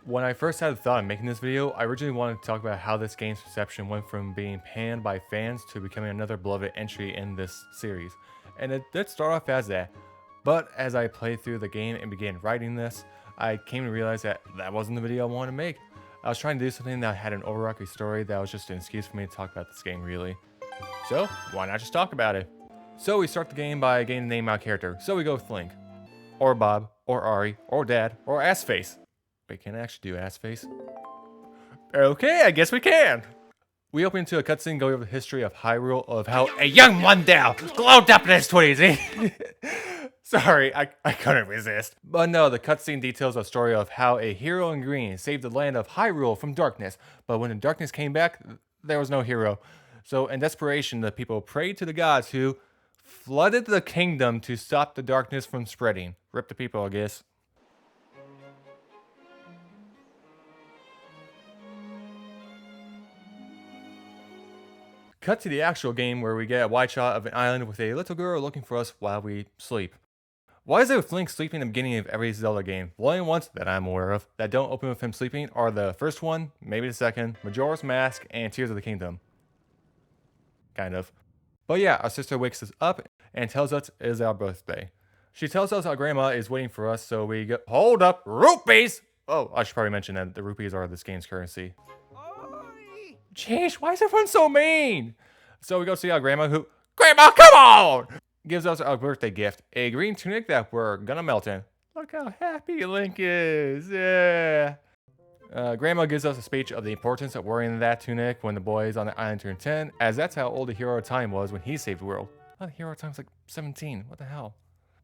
When I first had the thought of making this video, I originally wanted to talk about how this game's reception went from being panned by fans to becoming another beloved entry in this series. And it did start off as that, but as I played through the game and began writing this, I came to realize that that wasn't the video I wanted to make. I was trying to do something that had an overarching story that was just an excuse for me to talk about this game really. So, why not just talk about it? So we start the game by getting the name of our character. So we go with Link, or Bob, or Ari, or Dad, or Assface. Wait, can I actually do Assface? Okay, I guess we can. We open into a cutscene going over the history of Hyrule, of how a young Mundell glowed up in his 20s. Sorry, I couldn't resist. But no, the cutscene details a story of how a hero in green saved the land of Hyrule from darkness. But when the darkness came back, there was no hero. So in desperation, the people prayed to the gods who flooded the kingdom to stop the darkness from spreading. Rip the people, I guess. Cut to the actual game where we get a wide shot of an island with a little girl looking for us while we sleep. Why is it with Link sleeping in the beginning of every Zelda game? The only ones that I'm aware of that don't open with him sleeping are the first one, maybe the second, Majora's Mask, and Tears of the Kingdom. Kind of. But yeah, our sister wakes us up and tells us it is our birthday. She tells us our grandma is waiting for us, so we go, hold up, rupees! Oh, I should probably mention that the rupees are this game's currency. Jeez, why is everyone so mean? So we go see our grandma who, Grandma, come on! Gives us our birthday gift, a green tunic that we're gonna melt in. Look how happy Link is, yeah. Grandma gives us a speech of the importance of wearing that tunic when the boys on the island turn 10, as that's how old the hero of time was when he saved the world. Oh, the hero of time's like 17, what the hell?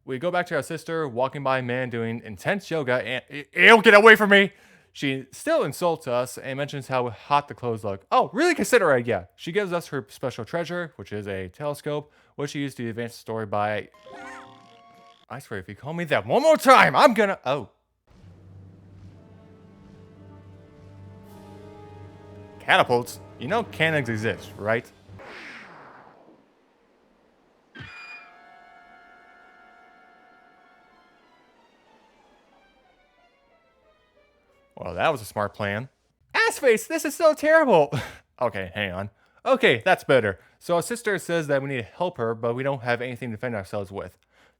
We go back to our sister, walking by a man doing intense yoga, and ew, get away from me! She still insults us and mentions how hot the clothes look. Oh, really consider it, yeah. She gives us her special treasure, which is a telescope, which she used to advance the story by... I swear, if you call me that one more time, I'm gonna... Oh. Catapults? You know cannons exist, right? Well, that was a smart plan. Assface, this is so terrible! Okay, hang on. Okay, that's better. So our sister says that we need to help her, but we don't have anything to defend ourselves with.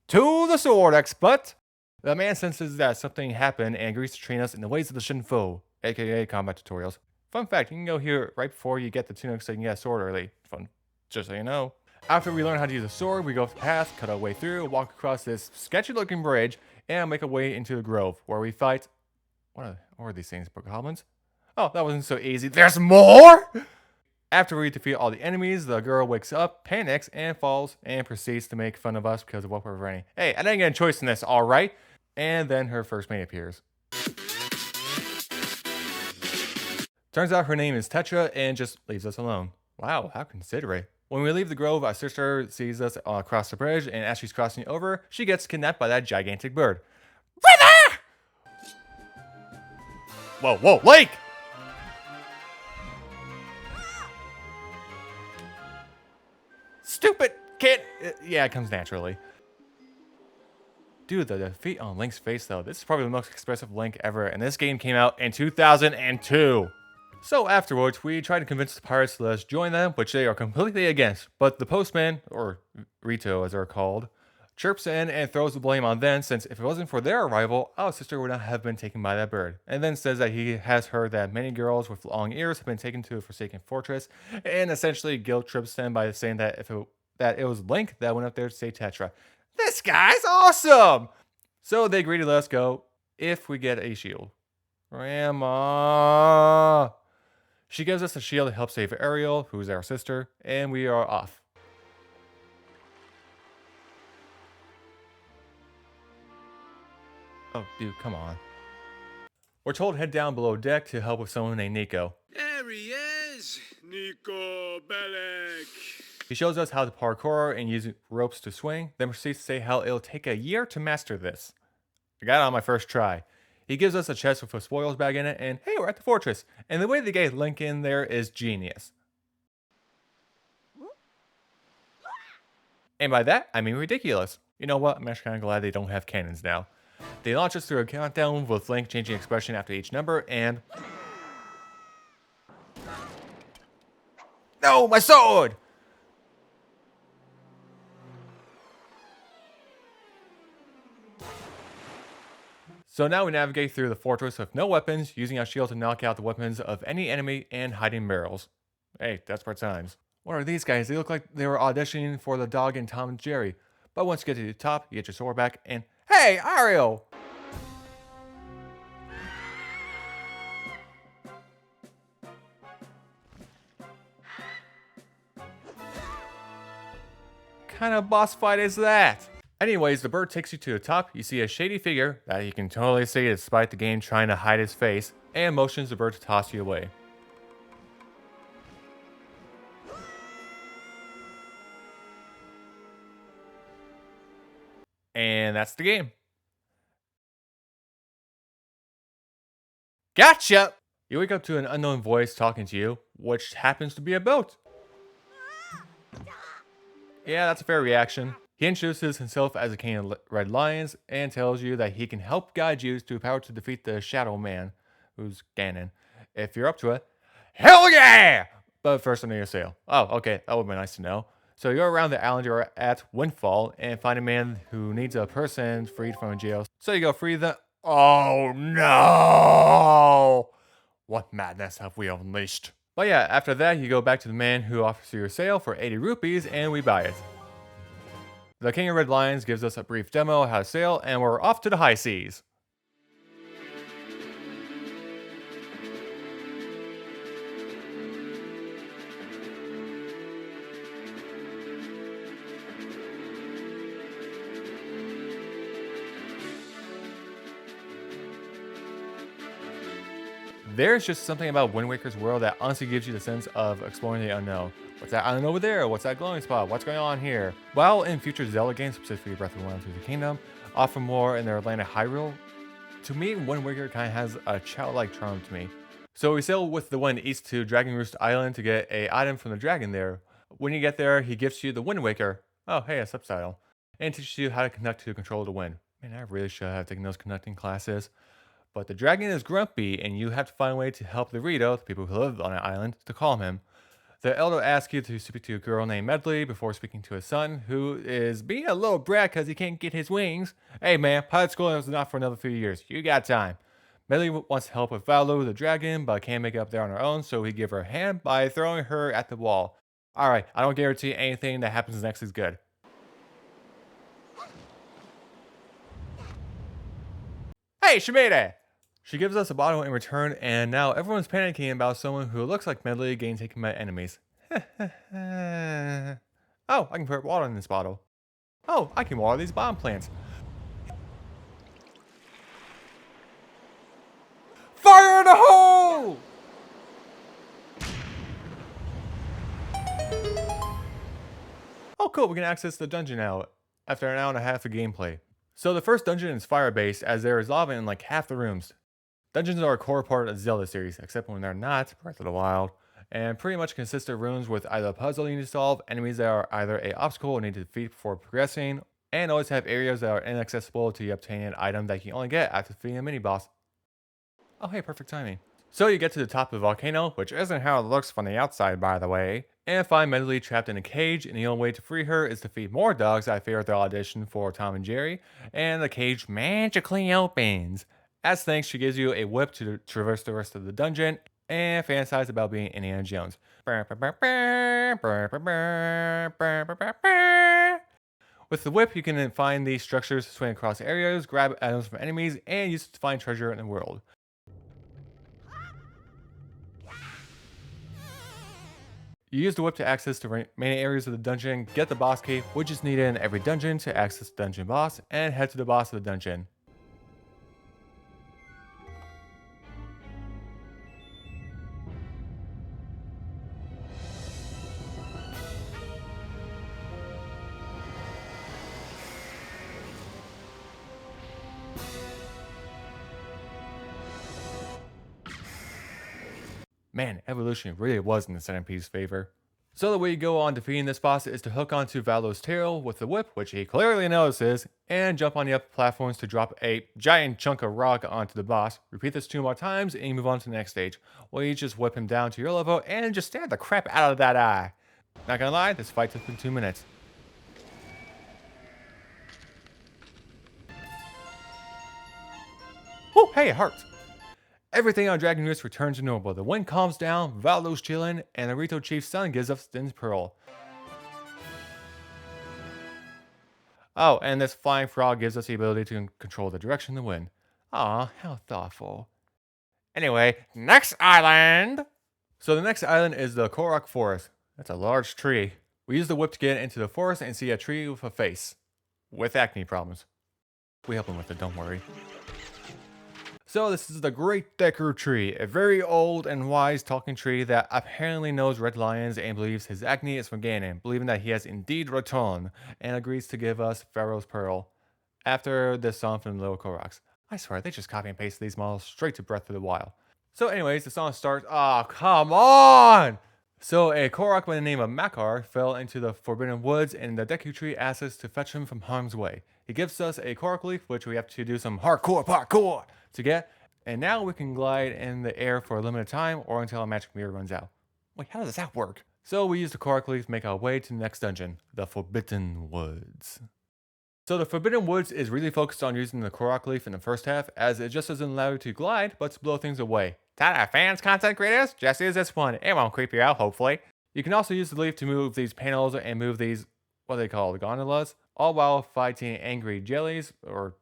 To the sword, expert! The man senses that something happened and agrees to train us in the ways of the Shinfo, aka combat tutorials. Fun fact, you can go here right before you get the tunic so you can get a sword early. Fun, just so you know. After we learn how to use a sword, we go off the path, cut our way through, walk across this sketchy looking bridge, and make our way into the grove, where we fight... What are these things, goblins? Oh, that wasn't so easy. There's more?! After we defeat all the enemies, the girl wakes up, panics, and falls, and proceeds to make fun of us because of what we're running. Hey, I didn't get a choice in this, alright? And then her first mate appears. Turns out her name is Tetra and just leaves us alone. Wow, how considerate. When we leave the grove, our sister sees us across the bridge, and as she's crossing over, she gets kidnapped by that gigantic bird. Brother! Whoa, whoa, Link! Stupid kid! Yeah, it comes naturally. Dude, the defeat on Link's face though, this is probably the most expressive Link ever, and this game came out in 2002. So afterwards, we try to convince the pirates to let us join them, which they are completely against, but the postman, or Rito as they're called, chirps in and throws the blame on them, since if it wasn't for their arrival, our sister would not have been taken by that bird, and then says that he has heard that many girls with long ears have been taken to a forsaken fortress, and essentially guilt trips them by saying that it was Link that went up there to save Tetra. This guy's awesome! So they agree to let us go if we get a shield. Grandma! She gives us a shield to help save Ariel, who's our sister, and we are off. Oh, dude, come on. We're told to head down below deck to help with someone named Nico. There he is! Nico Bellic! He shows us how to parkour and use ropes to swing, then proceeds to say how it'll take a year to master this. I got it on my first try. He gives us a chest with a spoils bag in it, and hey, we're at the fortress. And the way they get Link in there is genius. And by that, I mean ridiculous. You know what? I'm actually kind of glad they don't have cannons now. They launch us through a countdown with Link changing expression after each number, and no, my sword! So now we navigate through the fortress with no weapons, using our shield to knock out the weapons of any enemy and hiding barrels. Hey, that's part times. What are these guys? They look like they were auditioning for the dog in Tom and Jerry. But once you get to the top, you get your sword back, and hey, Ariel! Kind of boss fight is that? Anyways, the bird takes you to the top. You see a shady figure that you can totally see despite the game trying to hide his face, and motions the bird to toss you away. And that's the game. Gotcha! You wake up to an unknown voice talking to you, which happens to be a boat. Yeah, that's a fair reaction. He introduces himself as a king of red lions and tells you that he can help guide you to power to defeat the Shadow Man, who's Ganon. If you're up to it, hell yeah! But first, under your sail. Oh, okay, that would be nice to know. So you go around the island you're at Windfall and find a man who needs a person freed from a jail. So you go free the. Oh no! What madness have we unleashed? But yeah, after that, you go back to the man who offers you your sail for 80 rupees and we buy it. The King of Red Lions gives us a brief demo of how to sail, and we're off to the high seas. There's just something about Wind Waker's world that honestly gives you the sense of exploring the unknown. What's that island over there? What's that glowing spot? What's going on here? While in future Zelda games, specifically Breath of the Wild 2 the Kingdom, offer more in their land of Hyrule, to me, Wind Waker kind of has a childlike charm to me. So we sail with the wind east to Dragon Roost Island to get a item from the dragon there. When you get there, he gives you the Wind Waker. Oh, hey, a subtitle. And teaches you how to connect to control the wind. Man, I really should have taken those connecting classes. But the dragon is grumpy, and you have to find a way to help the Rito, the people who live on the island, to calm him. The elder asks you to speak to a girl named Medley before speaking to his son, who is being a little brat because he can't get his wings. Hey man, pilot school is not for another few years. You got time. Medley wants to help with Valu the dragon, but can't make it up there on her own, so he gives her a hand by throwing her at the wall. Alright, I don't guarantee anything that happens next is good. Hey, she made it! She gives us a bottle in return, and now everyone's panicking about someone who looks like Medley getting taken by enemies. Oh, I can put water in this bottle. Oh, I can water these bomb plants. Fire in the hole! Oh cool, we can access the dungeon now, after an hour and a half of gameplay. So the first dungeon is fire-based, as there is lava in like half the rooms. Dungeons are a core part of the Zelda series, except when they're not Breath of the Wild, and pretty much consist of rooms with either a puzzle you need to solve, enemies that are either an obstacle you need to defeat before progressing, and always have areas that are inaccessible to obtain an item that you can only get after defeating a mini-boss. Oh hey, perfect timing. So you get to the top of the volcano, which isn't how it looks from the outside by the way, and find Medley trapped in a cage, and the only way to free her is to feed more dogs that failed their audition for Tom and Jerry, and the cage magically opens. As thanks, she gives you a whip to traverse the rest of the dungeon and fantasize about being Indiana Jones. With the whip, you can then find these structures, swing across areas, grab items from enemies, and use it to find treasure in the world. You use the whip to access the remaining areas of the dungeon, get the boss key, which is needed in every dungeon to access the dungeon boss, and head to the boss of the dungeon. Man, evolution really was in the centerpiece's favor. So the way you go on defeating this boss is to hook onto Valo's tail with the whip, which he clearly notices, and jump on the upper platforms to drop a giant chunk of rock onto the boss. Repeat this 2 more times and you move on to the next stage, where you just whip him down to your level and just stab the crap out of that eye. Not gonna lie, this fight took 2 minutes. Oh, hey, it hurts. Everything on Dragon Roost returns to normal. The wind calms down, Valo's chilling, and the Rito Chief's son gives us Din's Pearl. Oh, and this flying frog gives us the ability to control the direction of the wind. Aw, how thoughtful. Anyway, next island! So the next island is the Korok Forest. That's a large tree. We use the whip to get into the forest and see a tree with a face. With acne problems. We help him with it, don't worry. So this is the Great Deku Tree, a very old and wise talking tree that apparently knows red lions and believes his acne is from Ganon, believing that he has indeed returned, and agrees to give us Pharaoh's Pearl. After this song from the Little Koroks. I swear, they just copy and paste these models straight to Breath of the Wild. So anyways, the song starts, oh come on! So a Korok by the name of Makar fell into the Forbidden Woods, and the Deku Tree asks us to fetch him from harm's way. He gives us a Korok leaf, which we have to do some hardcore parkour to get, and now we can glide in the air for a limited time or until our magic mirror runs out. Wait, how does that work? So we use the Korok leaf to make our way to the next dungeon, the Forbidden Woods. So the Forbidden Woods is really focused on using the Korok leaf in the first half, as it just doesn't allow you to glide, but to blow things away. Ta-da, fans, content creators? Just use this one. It won't creep you out, hopefully. You can also use the leaf to move these panels and move these, what they call gondolas, all while fighting angry jellies, or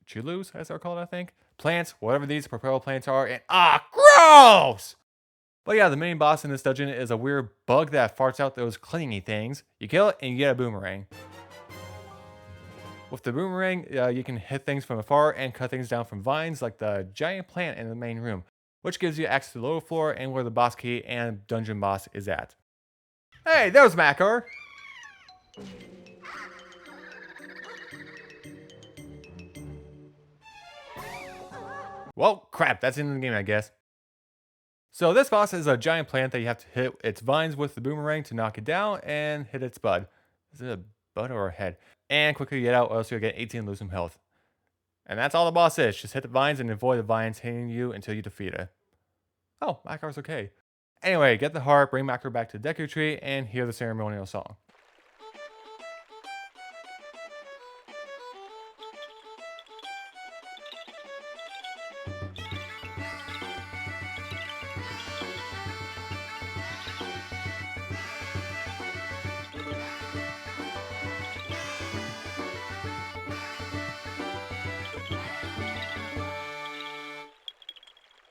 chulus, as they're called, I think. Plants, whatever these propel plants are, and gross! But yeah, the main boss in this dungeon is a weird bug that farts out those clingy things. You kill it and you get a boomerang. With the boomerang, you can hit things from afar and cut things down from vines like the giant plant in the main room, which gives you access to the lower floor and where the boss key and dungeon boss is at. Hey, there's Makar! Well, crap, that's the end of the game, I guess. So this boss is a giant plant that you have to hit its vines with the boomerang to knock it down and hit its bud. Is it a bud or a head? And quickly get out or else you'll get 18 and lose some health. And that's all the boss is. Just hit the vines and avoid the vines hitting you until you defeat it. Oh, Makar's okay. Anyway, get the heart, bring Makar back to the Deku Tree, and hear the ceremonial song.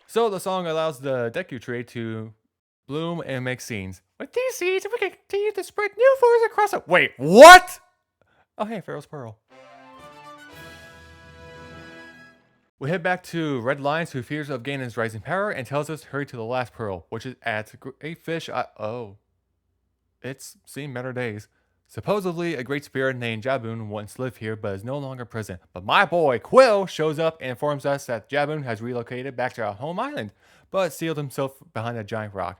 So the song allows the Deku Tree to bloom and make scenes. With these seeds, we can continue to spread new flowers across it. Wait, what? Oh, hey, Pharaoh's Pearl. We head back to Red Lions, who fears of Ganon's rising power and tells us to hurry to the last pearl, which is at a fish. Oh, it's seen better days. Supposedly, a great spirit named Jaboon once lived here, but is no longer present. But my boy Quill shows up and informs us that Jaboon has relocated back to our home island, but sealed himself behind a giant rock.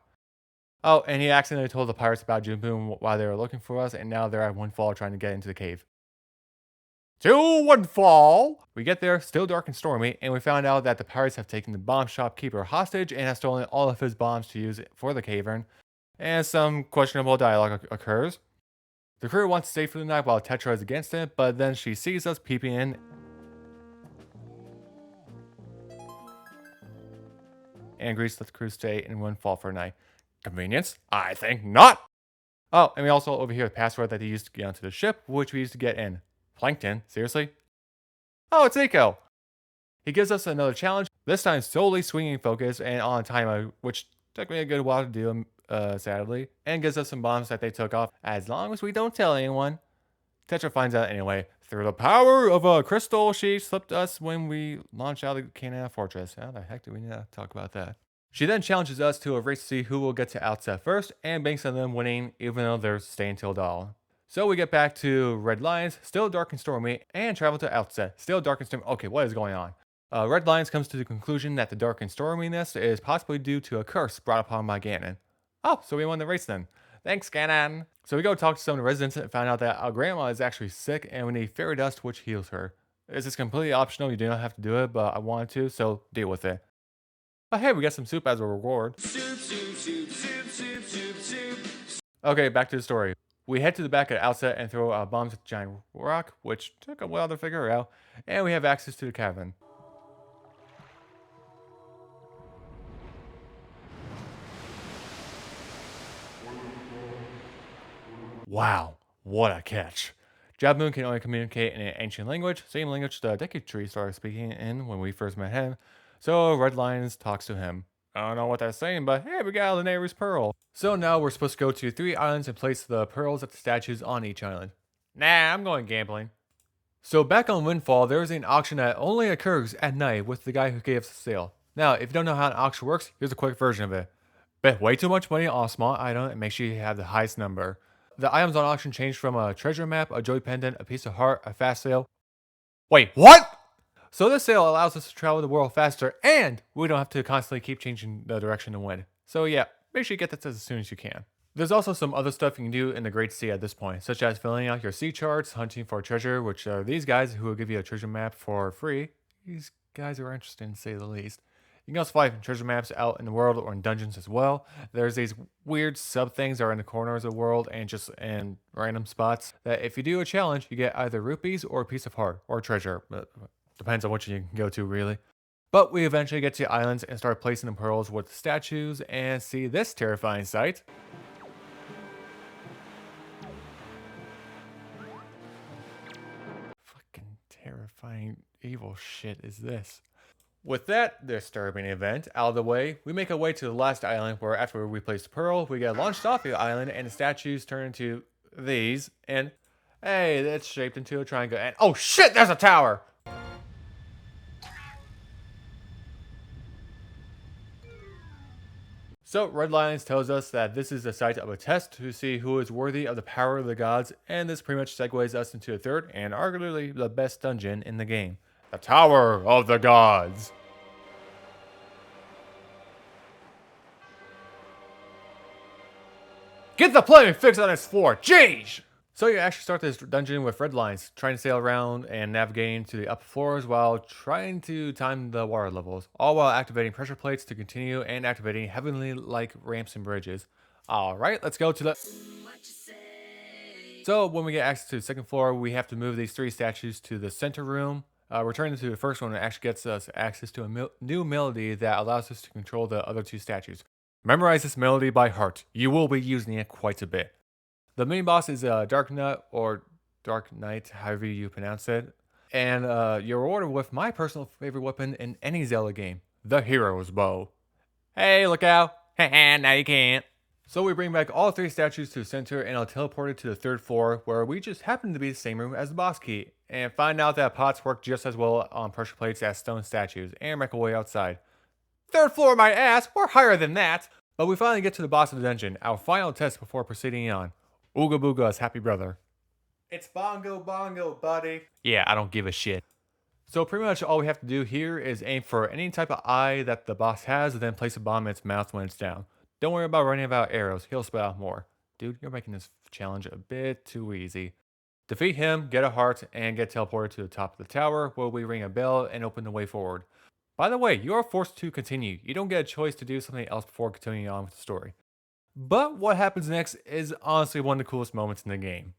Oh, and he accidentally told the pirates about Jaboon while they were looking for us, and now they're at Windfall trying to get into the cave. To Windfall! We get there, still dark and stormy, and we found out that the pirates have taken the bomb shopkeeper hostage and have stolen all of his bombs to use for the cavern, and some questionable dialogue occurs. The crew wants to stay for the night while Tetra is against it, but then she sees us peeping in and agrees to let the crew stay in Windfall for a night. Convenience? I think not! Oh, and we also overhear the password that he used to get onto the ship, which we used to get in. Plankton? Seriously? Oh, it's Nico! He gives us another challenge, this time solely swinging focus and on timer, which took me a good while to do, sadly, and gives us some bombs that they took off, as long as we don't tell anyone. Tetra finds out anyway. Through the power of a crystal, she slipped us when we launched out of the Canaan Fortress. How the heck do we need to talk about that? She then challenges us to a race to see who will get to Outset first, and banks on them winning, even though they're staying till dawn. So we get back to Red Lions, still dark and stormy, and travel to Outset, still dark and stormy. Okay, what is going on? Red Lions comes to the conclusion that the dark and storminess is possibly due to a curse brought upon by Ganon. Oh, so we won the race then. Thanks, Ganon. So we go talk to some of the residents and find out that our grandma is actually sick and we need fairy dust, which heals her. This is completely optional. You do not have to do it, but I wanted to, so deal with it. But hey, we got some soup as a reward. Soup, soup, soup, soup, soup, soup, soup. Okay, back to the story. We head to the back at the outset and throw bombs at the giant rock, which took a while to figure out, and we have access to the cavern. Wow, what a catch. Jabmoon can only communicate in an ancient language, same language the Decade Tree started speaking in when we first met him, so Red Lions talks to him. I don't know what that's saying, but hey, we got Linari's Pearl. So now we're supposed to go to 3 islands and place the pearls at the statues on each island. Nah, I'm going gambling. So back on Windfall, there is an auction that only occurs at night with the guy who gave us the sale. Now, if you don't know how an auction works, here's a quick version of it. Bet way too much money on a small item and make sure you have the highest number. The items on auction change from a treasure map, a joy pendant, a piece of heart, a fast sale. Wait, what? So this sale allows us to travel the world faster and we don't have to constantly keep changing the direction to win. So yeah, make sure you get this as soon as you can. There's also some other stuff you can do in the Great Sea at this point, such as filling out your sea charts, hunting for treasure, which are these guys who will give you a treasure map for free. These guys are interesting to say the least. You can also find treasure maps out in the world or in dungeons as well. There's these weird sub things that are in the corners of the world and just in random spots that if you do a challenge, you get either rupees or a piece of heart or treasure. Depends on which you can go to, really. But we eventually get to the islands and start placing the pearls with the statues and see this terrifying sight. Fucking terrifying evil shit is this. With that disturbing event out of the way, we make our way to the last island where after we place the pearl, we get launched off the island and the statues turn into these and hey, that's shaped into a triangle and oh shit, there's a tower! So Red Lions tells us that this is the site of a test to see who is worthy of the power of the gods, and this pretty much segues us into a third and arguably the best dungeon in the game. The Tower of the Gods. Get the plumbing fixed on this floor, jeez! So you actually start this dungeon with red lines, trying to sail around and navigating to the upper floors while trying to time the water levels, all while activating pressure plates to continue and activating heavenly-like ramps and bridges. Alright, let's go to the... So when we get access to the second floor, we have to move these 3 statues to the center room. Returning to the first one actually gets us access to a new melody that allows us to control the other 2 statues. Memorize this melody by heart. You will be using it quite a bit. The main boss is Dark Nut or Dark Knight, however you pronounce it. And you're rewarded with my personal favorite weapon in any Zelda game, the Hero's Bow. Hey, look out. Now you can't. So we bring back all 3 statues to the center and are teleported to the 3rd floor where we just happen to be the same room as the boss key and find out that pots work just as well on pressure plates as stone statues and make our way outside. 3rd floor my ass, we're higher than that! But we finally get to the boss of the dungeon, our final test before proceeding on. Ooga Booga's happy brother. It's Bongo Bongo, buddy. Yeah, I don't give a shit. So pretty much all we have to do here is aim for any type of eye that the boss has and then place a bomb in its mouth when it's down. Don't worry about running out arrows, he'll spit out more. Dude, you're making this challenge a bit too easy. Defeat him, get a heart, and get teleported to the top of the tower where we ring a bell and open the way forward. By the way, you are forced to continue. You don't get a choice to do something else before continuing on with the story. But what happens next is honestly one of the coolest moments in the game.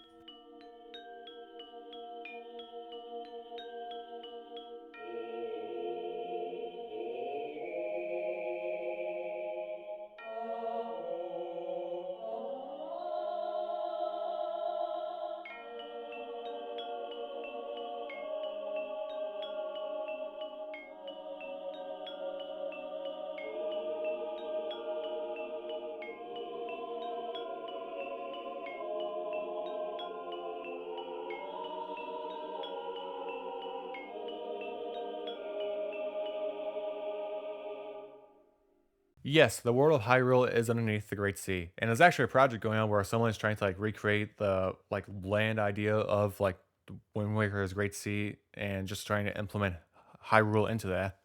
Yes, the world of Hyrule is underneath the Great Sea, and there's actually a project going on where someone is trying to recreate the land idea of Wind Waker's Great Sea and just trying to implement Hyrule into that.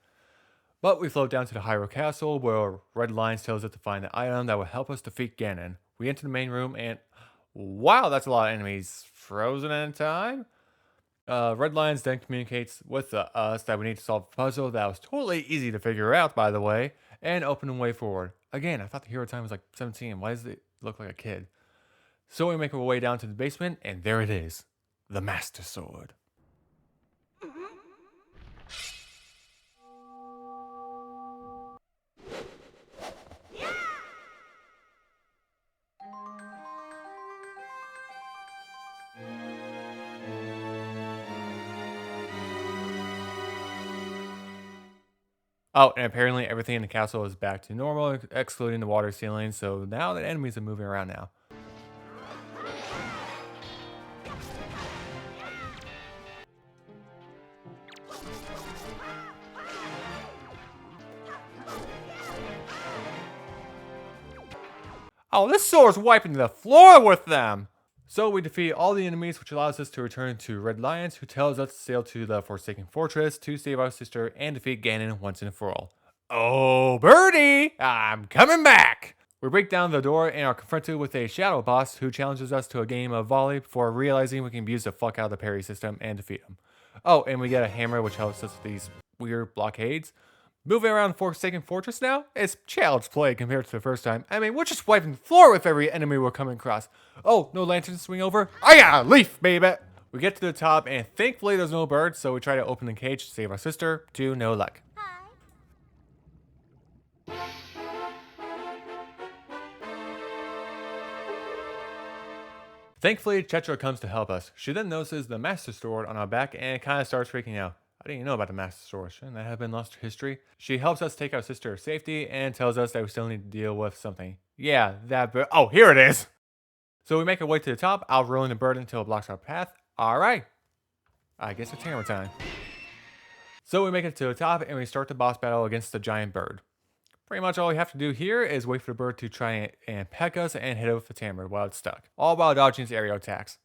But we float down to the Hyrule Castle where Red Lines tells us to find the item that will help us defeat Ganon. We enter the main room and wow, that's a lot of enemies frozen in time. Red Lions then communicates with us that we need to solve a puzzle that was totally easy to figure out, by the way, and open a way forward. Again, I thought the hero time was like 17. Why does it look like a kid? So we make our way down to the basement, and there it is, the Master Sword. Oh, and apparently everything in the castle is back to normal, excluding the water ceiling, so now the enemies are moving around now. Oh, this sword's wiping the floor with them! So we defeat all the enemies, which allows us to return to Red Lions, who tells us to sail to the Forsaken Fortress to save our sister and defeat Ganon once and for all. Oh, Birdie! I'm coming back! We break down the door and are confronted with a shadow boss who challenges us to a game of volley before realizing we can abuse the fuck out of the parry system and defeat him. Oh, and we get a hammer which helps us with these weird blockades. Moving around Forsaken Fortress now, it's child's play compared to the first time. I mean, we're just wiping the floor with every enemy we're coming across. Oh, no lantern to swing over? Oh yeah, leaf, baby! We get to the top, and thankfully there's no bird, so we try to open the cage to save our sister. To no luck. Thankfully, Tetra comes to help us. She then notices the Master Sword on our back and kind of starts freaking out. How do you know about the Master Sword? Shouldn't that have been lost to history? She helps us take our sister to safety and tells us that we still need to deal with something. Yeah, that bird. Oh, here it is! So we make our way to the top, outrolling the bird until it blocks our path. Alright. I guess it's hammer time. So we make it to the top and we start the boss battle against the giant bird. Pretty much all we have to do here is wait for the bird to try and peck us and hit it with its hammer while it's stuck. All while dodging its aerial attacks.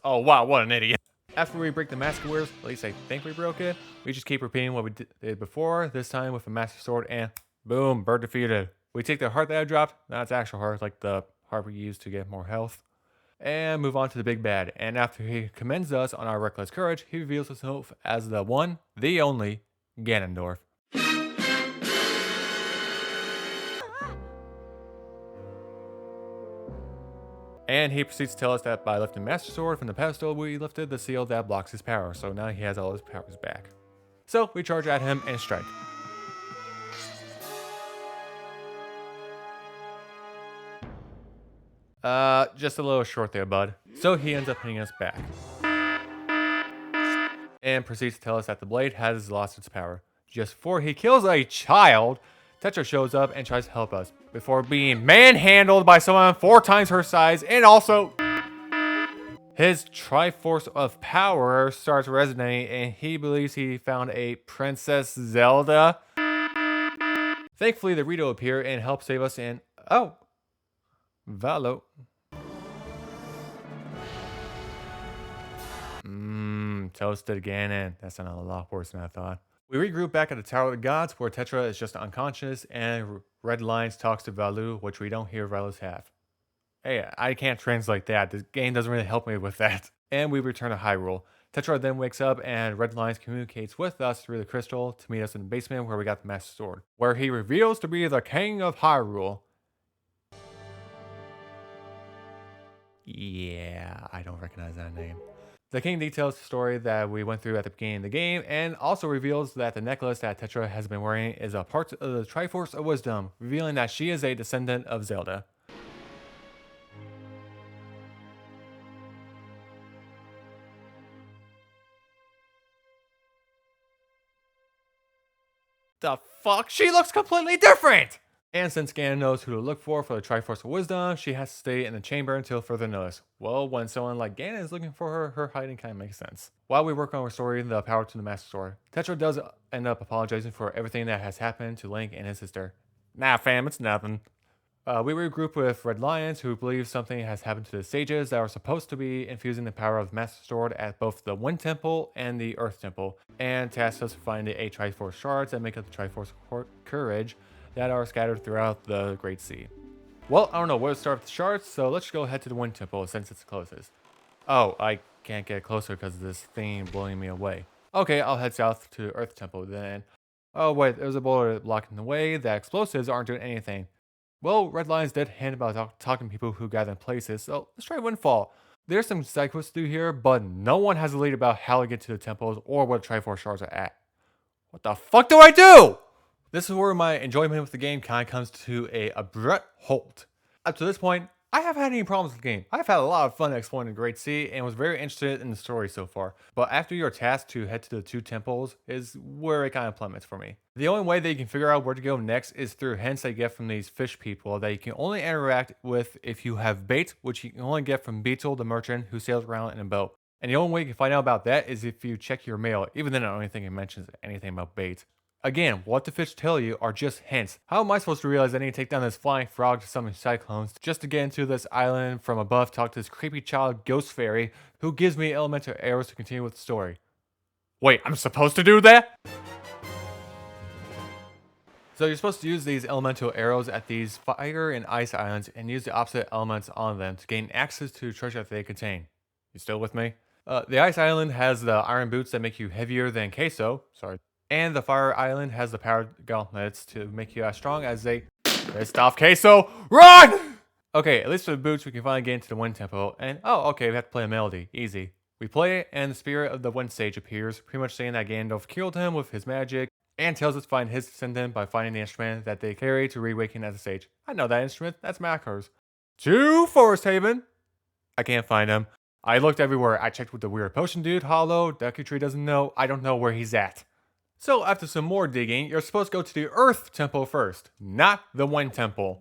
Oh wow, what an idiot. After we break the Master Sword, at least I think we broke it, we just keep repeating what we did before, this time with a Master Sword, and boom, bird defeated. We take the heart that I dropped, that's actual heart, like the heart we used to get more health, and move on to the big bad. And after he commends us on our reckless courage, he reveals himself as the one, the only, Ganondorf. And he proceeds to tell us that by lifting Master Sword from the pedestal, we lifted the seal that blocks his power, so now he has all his powers back. So we charge at him and strike. Just a little short there, bud. So he ends up hitting us back. And proceeds to tell us that the blade has lost its power. Just before he kills a child, Tetra shows up and tries to help us, before being manhandled by someone 4 times her size, and also his Triforce of Power starts resonating and he believes he found a Princess Zelda. Thankfully, the Rito appear and help save us and oh, Valo. Toasted Ganon. That sounded a lot worse than I thought. We regroup back at the Tower of the Gods, where Tetra is just unconscious, and Red Lions talks to Valu, which we don't hear Valu's half. Hey, I can't translate that. This game doesn't really help me with that. And we return to Hyrule. Tetra then wakes up, and Red Lions communicates with us through the crystal to meet us in the basement where we got the Master Sword, where he reveals to be the King of Hyrule. Yeah, I don't recognize that name. The king details the story that we went through at the beginning of the game and also reveals that the necklace that Tetra has been wearing is a part of the Triforce of Wisdom, revealing that she is a descendant of Zelda. The fuck? She looks completely different! And since Ganon knows who to look for the Triforce of Wisdom, she has to stay in the chamber until further notice. Well, when someone like Ganon is looking for her, her hiding kind of makes sense. While we work on restoring the power to the Master Sword, Tetra does end up apologizing for everything that has happened to Link and his sister. Nah fam, it's nothing. We regroup with Red Lions, who believe something has happened to the sages that are supposed to be infusing the power of the Master Sword at both the Wind Temple and the Earth Temple, and task us to find the 8 Triforce shards that make up the Triforce Courage that are scattered throughout the Great Sea. Well, I don't know where to start with the shards, so let's go head to the Wind Temple since it's the closest. Oh, I can't get closer because of this thing blowing me away. Okay, I'll head south to Earth Temple then. Oh wait, there's a boulder blocking the way. The explosives aren't doing anything. Well, Red Lion's dead hand about talking to people who gather in places, so let's try Windfall. There's some side quests to do here, but no one has a lead about how to get to the temples or where the Triforce shards are at. What the fuck do I do? This is where my enjoyment with the game kind of comes to a abrupt halt. Up to this point, I haven't had any problems with the game. I've had a lot of fun exploring the Great Sea and was very interested in the story so far. But after you're tasked to head to the 2 temples is where it kind of plummets for me. The only way that you can figure out where to go next is through hints that you get from these fish people that you can only interact with if you have bait, which you can only get from Beetle the merchant who sails around in a boat. And the only way you can find out about that is if you check your mail. Even then, I don't think it mentions anything about bait. Again, what the fish tell you are just hints. How am I supposed to realize I need to take down this flying frog to summon cyclones just to get into this island from above, talk to this creepy child ghost fairy who gives me elemental arrows to continue with the story? Wait, I'm supposed to do that? So you're supposed to use these elemental arrows at these fire and ice islands and use the opposite elements on them to gain access to the treasure that they contain. You still with me? The ice island has the iron boots that make you heavier than queso. Sorry. And the fire island has the powered gauntlets to make you as strong as they pissed off queso. Run! Okay, at least for the boots, we can finally get into the Wind Temple. And oh, okay, we have to play a melody. Easy. We play it, and the spirit of the Wind Sage appears, pretty much saying that Gandalf killed him with his magic, and tells us to find his descendant by finding the instrument that they carry to reawaken as a sage. I know that instrument. That's Makar's. To Forest Haven. I can't find him. I looked everywhere. I checked with the weird potion dude, Hollow. Ducky Tree doesn't know. I don't know where he's at. So after some more digging, you're supposed to go to the Earth Temple first, not the Wind Temple.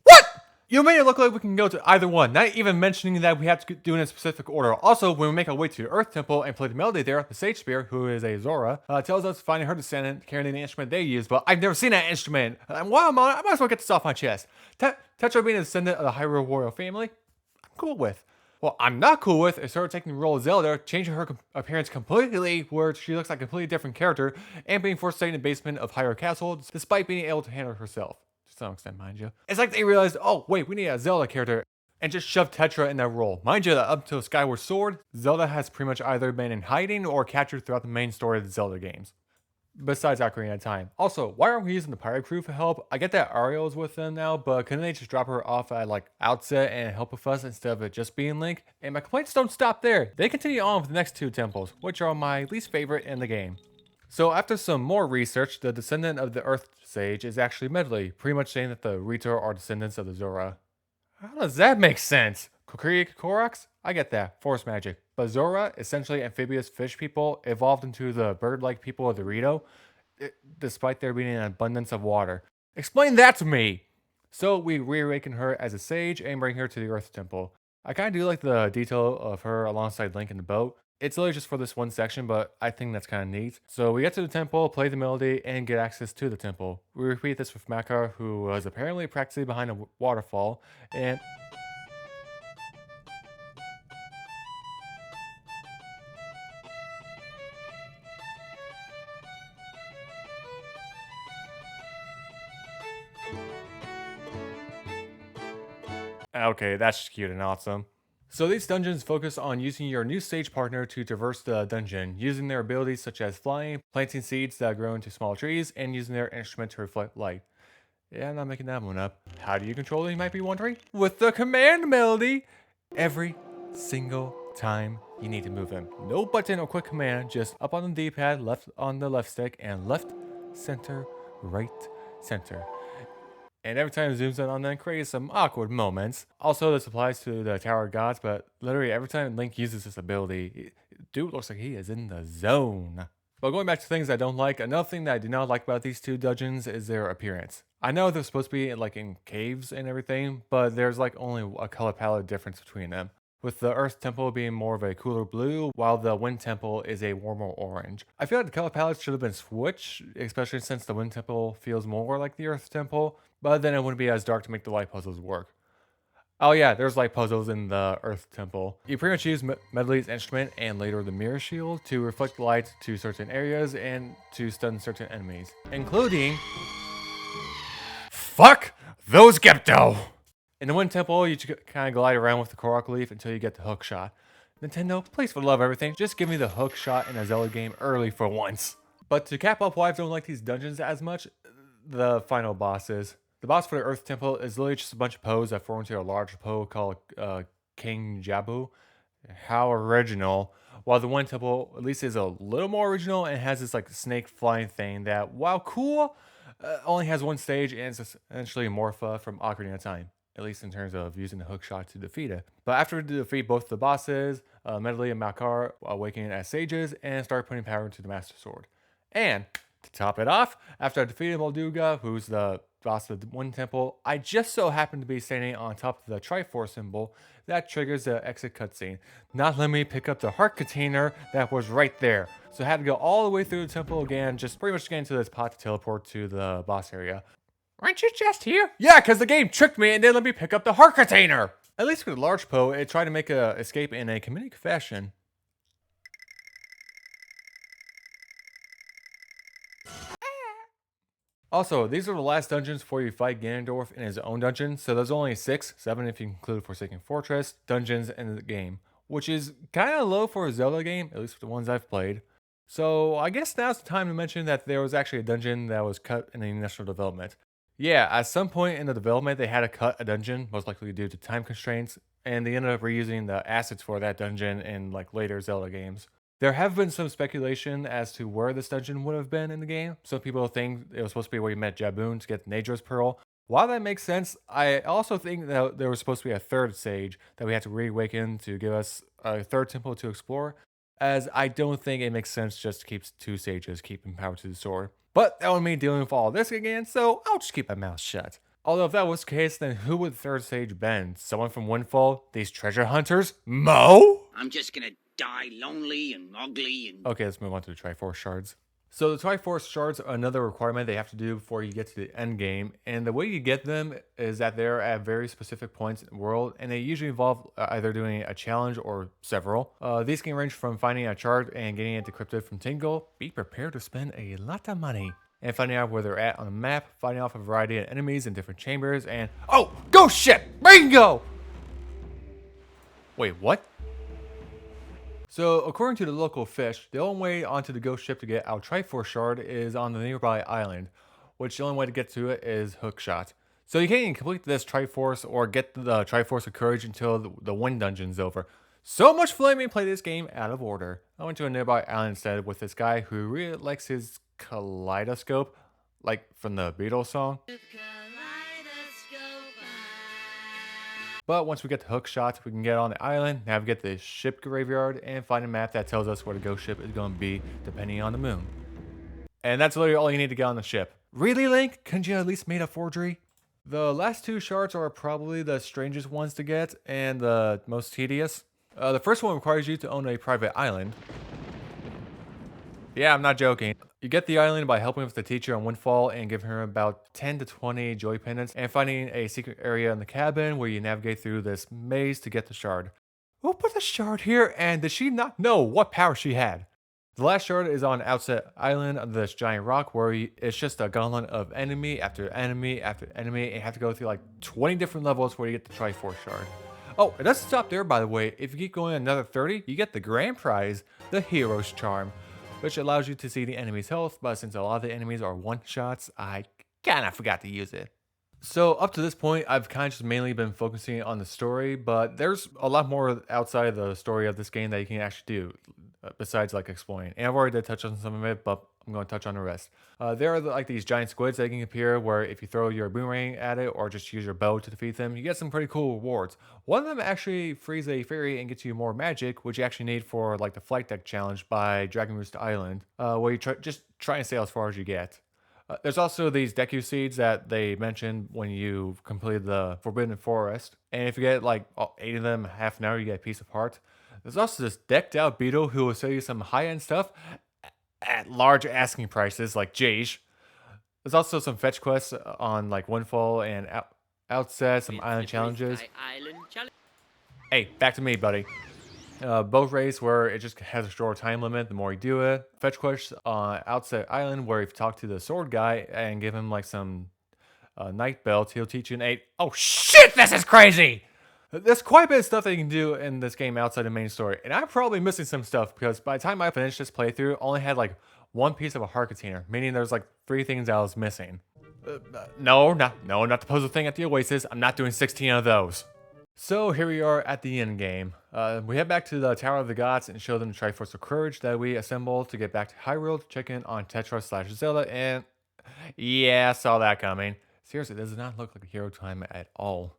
What? You made it look like we can go to either one, not even mentioning that we have to do it in a specific order. Also, when we make our way to the Earth Temple and play the melody there, the Sage Spear, who is a Zora, tells us finding her descendant carrying the instrument they use, but I've never seen that instrument. And while I'm on it, I might as well get this off my chest. Tetra being a descendant of the Hyrule royal family, I'm cool with. What I'm not cool with is her taking the role of Zelda, changing her appearance completely where she looks like a completely different character, and being forced to stay in the basement of Hyrule Castle despite being able to handle it herself. To some extent, mind you. It's like they realized, oh wait, we need a Zelda character, and just shoved Tetra in that role. Mind you, that up until Skyward Sword, Zelda has pretty much either been in hiding or captured throughout the main story of the Zelda games. Besides Ocarina of Time. Also, why aren't we using the pirate crew for help? I get that Ariel's with them now, but couldn't they just drop her off at like outset and help with us instead of it just being Link? And my complaints don't stop there. They continue on with the next 2 temples, which are my least favorite in the game. So after some more research, the descendant of the Earth Sage is actually Medley, pretty much saying that the Rito are descendants of the Zora. How does that make sense? Kokiri Koroks? I get that, forest magic. But Zora, essentially amphibious fish people, evolved into the bird-like people of the Rito, despite there being an abundance of water. Explain that to me! So we reawaken her as a sage and bring her to the Earth Temple. I kind of do like the detail of her alongside Link in the boat. It's literally just for this one section, but I think that's kind of neat. So we get to the temple, play the melody, and get access to the temple. We repeat this with Makar, who was apparently practically behind a waterfall, and... Okay, that's just cute and awesome. So these dungeons focus on using your new stage partner to traverse the dungeon, using their abilities such as flying, planting seeds that grow into small trees, and using their instrument to reflect light. Yeah, I'm not making that one up. How do you control it, you might be wondering? With the command melody! Every single time you need to move him. No button or quick command, just up on the D-pad, left on the left stick, and left, center, right, center. And every time it zooms in on them, creates some awkward moments. Also, this applies to the Tower of Gods, but literally every time Link uses this ability, dude looks like he is in the zone. But going back to things I don't like, another thing that I do not like about these 2 dungeons is their appearance. I know they're supposed to be like in caves and everything, but there's like only a color palette difference between them. With the Earth Temple being more of a cooler blue, while the Wind Temple is a warmer orange. I feel like the color palette should have been switched, especially since the Wind Temple feels more like the Earth Temple, but then it wouldn't be as dark to make the light puzzles work. Oh yeah, there's light puzzles in the Earth Temple. You pretty much use Medley's instrument and later the Mirror Shield to reflect light to certain areas and to stun certain enemies, including Fuck those Gepto! In the Wind Temple, you just kind of glide around with the Korok Leaf until you get the hook shot. Nintendo, please for the love of everything, just give me the hook shot in a Zelda game early for once. But to cap off why I don't like these dungeons as much, the final bosses. The boss for the Earth Temple is literally just a bunch of Poes that form into a large Poe called King Jabu. How original. While the Wind Temple at least is a little more original and has this like snake flying thing that, while cool, only has one stage and it's essentially Morpha from Ocarina of Time. At least in terms of using the hook shot to defeat it. But after we defeat both the bosses, Medley and Malkar awaken as sages and start putting power into the Master Sword. And to top it off, after I defeated Molduga, who's the boss of the Wind Temple, I just so happen to be standing on top of the Triforce symbol that triggers the exit cutscene, not letting me pick up the heart container that was right there. So I had to go all the way through the temple again, just pretty much get into this pot to teleport to the boss area. Aren't you just here? Yeah, because the game tricked me and didn't let me pick up the heart container! At least with the large Poe, it tried to make a escape in a comedic fashion. Also, these are the last dungeons before you fight Ganondorf in his own dungeon, so there's only 6, 7 if you include Forsaken Fortress, dungeons in the game, which is kind of low for a Zelda game, at least for the ones I've played. So I guess now's the time to mention that there was actually a dungeon that was cut in the initial development. Yeah, at some point in the development, they had to cut a dungeon, most likely due to time constraints, and they ended up reusing the assets for that dungeon in like later Zelda games. There have been some speculation as to where this dungeon would have been in the game. Some people think it was supposed to be where you met Jaboon to get Nadra's Pearl. While that makes sense, I also think that there was supposed to be a third sage that we had to reawaken to give us a third temple to explore, as I don't think it makes sense just to keep 2 sages keeping power to the sword. But that would mean dealing with all this again, so I'll just keep my mouth shut. Although if that was the case, then who would the third sage been? Someone from Windfall? These treasure hunters? Mo? I'm just gonna die lonely and ugly and... Okay, let's move on to the Triforce shards. So the Triforce shards are another requirement they have to do before you get to the end game, and the way you get them is that they're at very specific points in the world, and they usually involve either doing a challenge or several. These can range from finding a shard and getting it decrypted from Tingle. Be prepared to spend a lot of money. And finding out where they're at on the map, fighting off a variety of enemies in different chambers, and... Oh! Ghost ship! Bingo! Wait, what? So, according to the local fish, the only way onto the ghost ship to get our Triforce shard is on the nearby island, which the only way to get to it is hookshot. So you can't even complete this Triforce or get the Triforce of Courage until the Wind Dungeon's over. So much for letting me play this game out of order. I went to a nearby island instead with this guy who really likes his kaleidoscope, like from the Beatles song. But once we get the hook shots, we can get on the island, navigate the ship graveyard, and find a map that tells us where the ghost ship is going to be, depending on the moon. And that's literally all you need to get on the ship. Really, Link? Couldn't you at least made a forgery? The last 2 shards are probably the strangest ones to get, and the most tedious. The first one requires you to own a private island. Yeah, I'm not joking. You get the island by helping with the teacher on Windfall and giving her about 10 to 20 joy pendants and finding a secret area in the cabin where you navigate through this maze to get the shard. Who put the shard here, and did she not know what power she had? The last shard is on Outset Island on this giant rock where it's just a gauntlet of enemy after enemy after enemy, and you have to go through like 20 different levels where you get the Triforce shard. Oh, it doesn't stop there, by the way. If you keep going another 30, you get the grand prize, the Hero's Charm, which allows you to see the enemy's health, but since a lot of the enemies are one-shots, I kinda forgot to use it. So up to this point, I've kind of just mainly been focusing on the story, but there's a lot more outside of the story of this game that you can actually do, besides like exploring. And I've already touched on some of it, but I'm going to touch on the rest. There are like these giant squids that can appear where if you throw your boomerang at it or just use your bow to defeat them, you get some pretty cool rewards. One of them actually frees a fairy and gets you more magic, which you actually need for like the flight deck challenge by Dragon Roost Island, where you just try and sail as far as you get. There's also these Deku seeds that they mentioned when you complete the Forbidden Forest. And if you get like 8 of them in half an hour, you get a piece of heart. There's also this decked out beetle who will sell you some high-end stuff at large asking prices, like Jage. There's also some fetch quests on like Windfall and Outset, some island challenges. Hey, back to me, buddy. Both raids where it just has a short time limit the more you do it. Fetch quests on Outset Island where you talk to the sword guy and give him like some Night Belt. He'll teach you an 8. Oh shit, this is crazy! There's quite a bit of stuff that you can do in this game outside the main story, and I'm probably missing some stuff because by the time I finished this playthrough, I only had like one piece of a heart container, meaning there's like 3 things I was missing. No, not the puzzle thing at the Oasis. I'm not doing 16 of those. So here we are at the end game. We head back to the Tower of the Gods and show them the Triforce of Courage that we assembled to get back to Hyrule to check in on Tetra/Zelda, and yeah, saw that coming. Seriously, it does not look like a hero time at all.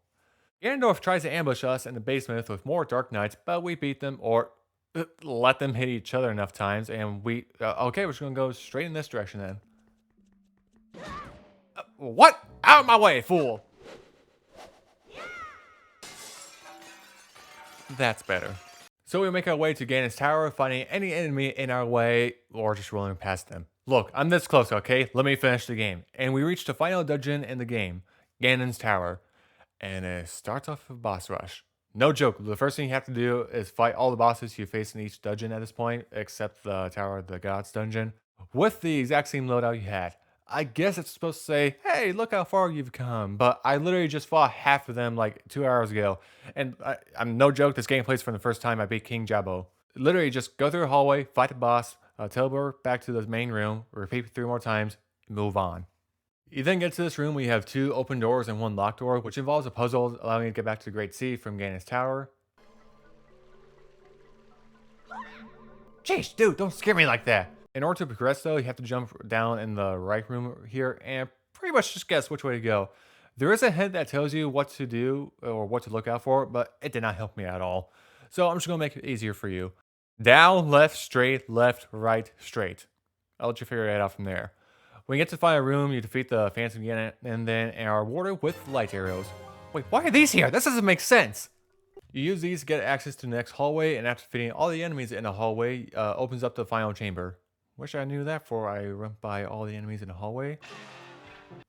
Ganondorf tries to ambush us in the basement with more Dark Knights, but we beat them, or let them hit each other enough times, and we... okay, we're just going to go straight in this direction then. What? Out of my way, fool! That's better. So we make our way to Ganon's tower, finding any enemy in our way, or just rolling past them. Look, I'm this close, okay? Let me finish the game. And we reach the final dungeon in the game, Ganon's tower. And it starts off with a boss rush. No joke, the first thing you have to do is fight all the bosses you face in each dungeon at this point, except the Tower of the Gods dungeon, with the exact same loadout you had. I guess it's supposed to say, hey, look how far you've come, but I literally just fought half of them like 2 hours ago. And I'm no joke, this game plays for the first time I beat King Jabbo. Literally just go through a hallway, fight the boss, teleport back to the main room, repeat 3 more times, move on. You then get to this room where you have 2 open doors and 1 locked door, which involves a puzzle allowing you to get back to the Great Sea from Ganon's tower. Jeez, dude, don't scare me like that. In order to progress though, you have to jump down in the right room here and pretty much just guess which way to go. There is a hint that tells you what to do or what to look out for, but it did not help me at all. So I'm just going to make it easier for you. Down, left, straight, left, right, straight. I'll let you figure it out from there. When you get to the final room, you defeat the Phantom Ganon and then are rewarded with light arrows. Wait, why are these here? This doesn't make sense. You use these to get access to the next hallway, and after defeating all the enemies in the hallway, opens up the final chamber. Wish I knew that before I went by all the enemies in the hallway.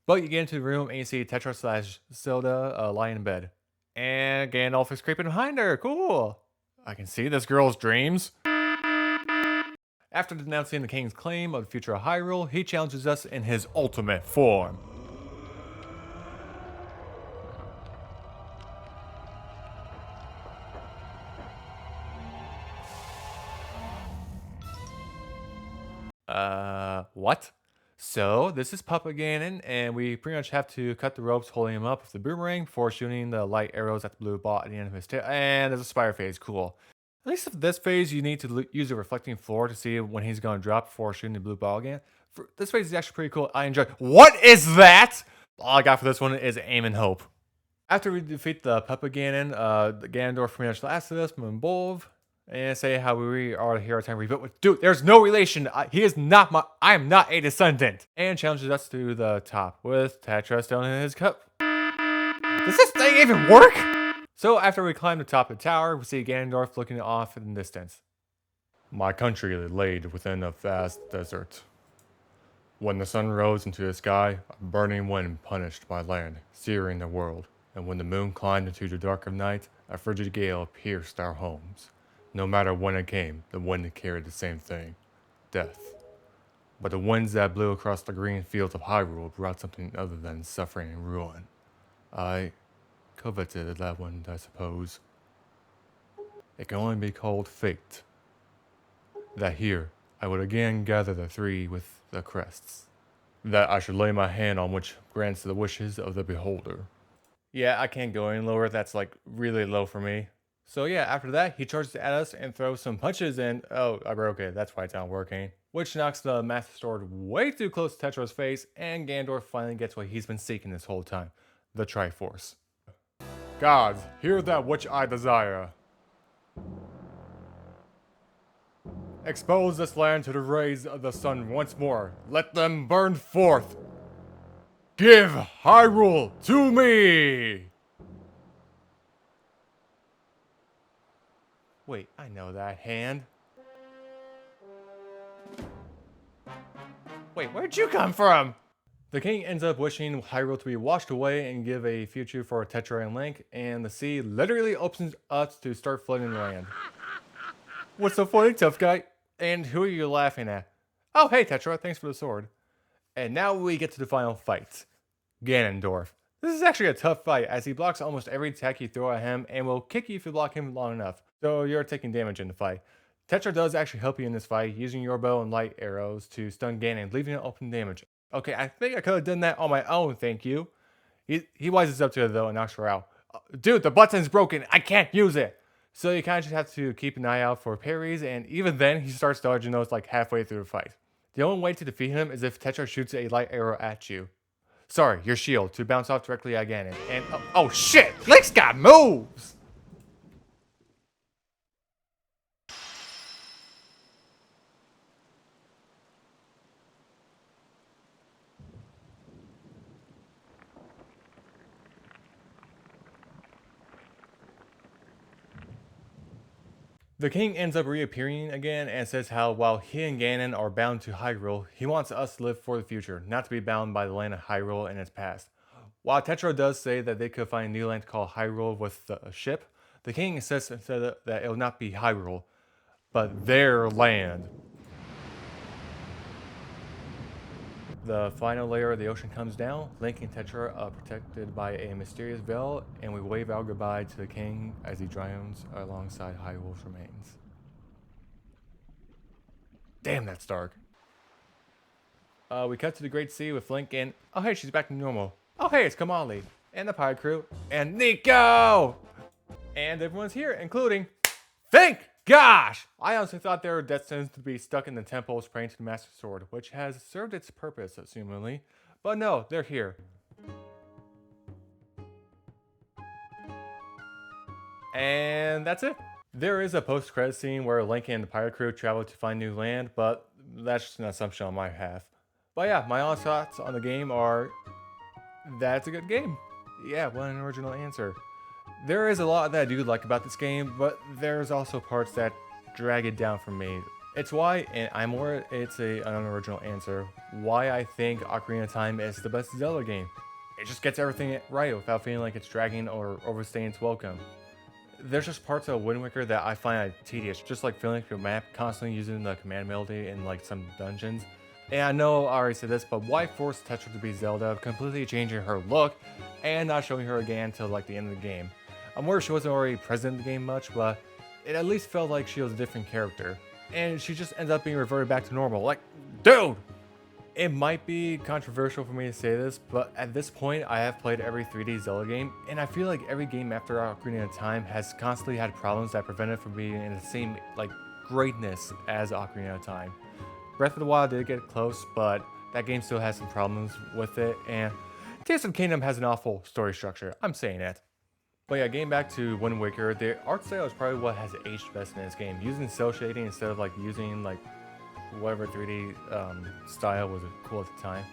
But you get into the room and you see Tetra/Zelda lying in bed. And Gandalf is creeping behind her. Cool. I can see this girl's dreams. After denouncing the king's claim of the future of Hyrule, he challenges us in his ultimate form. What? So, this is Papa Ganon, and we pretty much have to cut the ropes holding him up with the boomerang before shooting the light arrows at the blue ball at the end of his tail. And there's a spire phase, cool. At least for this phase, you need to use a reflecting floor to see when he's going to drop before shooting the blue ball again. This phase is actually pretty cool. I enjoy. What is that? All I got for this one is aim and hope. After we defeat the Papa Ganon, the Ganondorf pretty much laughs at us from above and say how we are the hero time rebuilt with. Dude, there's no relation. He is not my. I am not a descendant. And challenges us to the top with Tetra still in his cup. Does this thing even work? So after we climb the top of the tower, we see Ganondorf looking off in the distance. My country laid within a vast desert. When the sun rose into the sky, a burning wind punished my land, searing the world. And when the moon climbed into the dark of night, a frigid gale pierced our homes. No matter when it came, the wind carried the same thing, death. But the winds that blew across the green fields of Hyrule brought something other than suffering and ruin. I coveted that one, I suppose. It can only be called fate. That here, I would again gather the 3 with the crests. That I should lay my hand on which grants the wishes of the beholder. Yeah, I can't go any lower. That's like really low for me. So yeah, after that, he charges at us and throws some punches and oh, I broke it. That's why it's not working. Which knocks the Master Sword way too close to Tetra's face, and Ganondorf finally gets what he's been seeking this whole time. The Triforce. Gods, hear that which I desire. Expose this land to the rays of the sun once more. Let them burn forth. Give Hyrule to me! Wait, I know that hand. Wait, where'd you come from? The king ends up wishing Hyrule to be washed away and give a future for Tetra and Link, and the sea literally opens up to start flooding the land. What's so funny, tough guy? And who are you laughing at? Oh, hey Tetra, thanks for the sword. And now we get to the final fight. Ganondorf. This is actually a tough fight as he blocks almost every attack you throw at him and will kick you if you block him long enough, so you're taking damage in the fight. Tetra does actually help you in this fight, using your bow and light arrows to stun Ganon, leaving it open damage. Okay, I think I could have done that on my own, thank you. He wises up to it though and knocks her out. Dude, the button's broken, I can't use it! So you kind of just have to keep an eye out for parries, and even then he starts dodging those like halfway through the fight. The only way to defeat him is if Tetra shoots a light arrow at you. Sorry, your shield, to bounce off directly at Ganon. And oh shit! Link's got moves! The king ends up reappearing again and says how while he and Ganon are bound to Hyrule, he wants us to live for the future, not to be bound by the land of Hyrule and its past. While Tetra does say that they could find a new land called Hyrule with the ship, the king insists instead that it will not be Hyrule, but their land. The final layer of the ocean comes down, Link and Tetra are protected by a mysterious veil, and we wave our goodbye to the king as he drowns alongside Hyrule's remains. Damn, that's dark. We cut to the Great Sea with Link and, oh hey, she's back to normal. Oh hey, it's Kamali, and the pirate crew, and Nico! And everyone's here, including, thank gosh! I honestly thought they were destined to be stuck in the temples praying to the Master Sword, which has served its purpose, assumingly. But no, they're here. And that's it. There is a post-credit scene where Link and the pirate crew travel to find new land, but that's just an assumption on my behalf. But yeah, my honest thoughts on the game are, that's a good game. Yeah, what an original answer. There is a lot that I do like about this game, but there's also parts that drag it down for me. It's why, and I'm more, it's an unoriginal answer, why I think Ocarina of Time is the best Zelda game. It just gets everything right without feeling like it's dragging or overstaying its welcome. There's just parts of Wind Waker that I find tedious, just like filling up your map, constantly using the command melody in like some dungeons. And I know I already said this, but why force Tetra to be Zelda, completely changing her look, and not showing her again until like the end of the game? I'm worried she wasn't already present in the game much, but it at least felt like she was a different character. And she just ends up being reverted back to normal. Like, dude! It might be controversial for me to say this, but at this point I have played every 3D Zelda game, and I feel like every game after Ocarina of Time has constantly had problems that prevent it from being in the same like greatness as Ocarina of Time. Breath of the Wild did get close, but that game still has some problems with it, and Tears of the Kingdom has an awful story structure. I'm saying it. But yeah, getting back to Wind Waker, the art style is probably what has aged best in this game. Using cel shading instead of like using like whatever 3D style was cool at the time.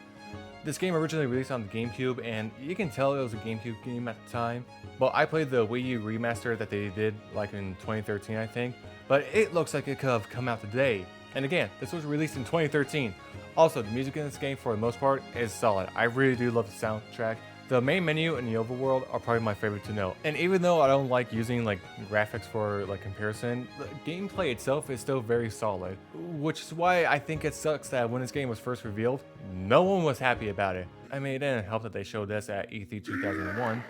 This game originally released on the GameCube, and you can tell it was a GameCube game at the time. But I played the Wii U remaster that they did like in 2013, I think. But it looks like it could have come out today. And again, this was released in 2013. Also, the music in this game, for the most part, is solid. I really do love the soundtrack. The main menu and the overworld are probably my favorite to know. And even though I don't like using like graphics for like comparison, the gameplay itself is still very solid. Which is why I think it sucks that when this game was first revealed, no one was happy about it. I mean, it didn't help that they showed this at E3 2001.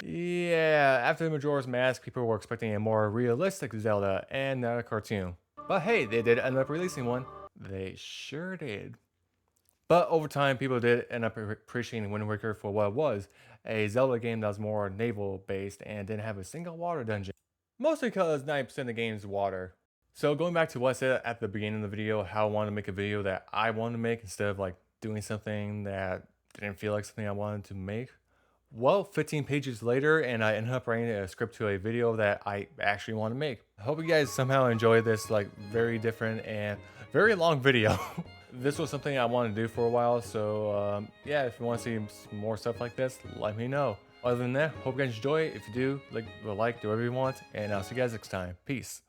Yeah, after the Majora's Mask, people were expecting a more realistic Zelda and not a cartoon. But hey, they did end up releasing one. They sure did. But over time, people did end up appreciating Wind Waker for what it was, a Zelda game that was more naval-based and didn't have a single water dungeon. Mostly because 90% of the game is water. So going back to what I said at the beginning of the video, how I wanted to make a video that I wanted to make instead of like doing something that didn't feel like something I wanted to make. Well, 15 pages later, and I ended up writing a script to a video that I actually want to make. I hope you guys somehow enjoyed this like very different and very long video. This was something I wanted to do for a while, so yeah, if you want to see more stuff like this, let me know. Other than that, hope you guys enjoy it. If you do, like, do whatever you want, and I'll see you guys next time. Peace.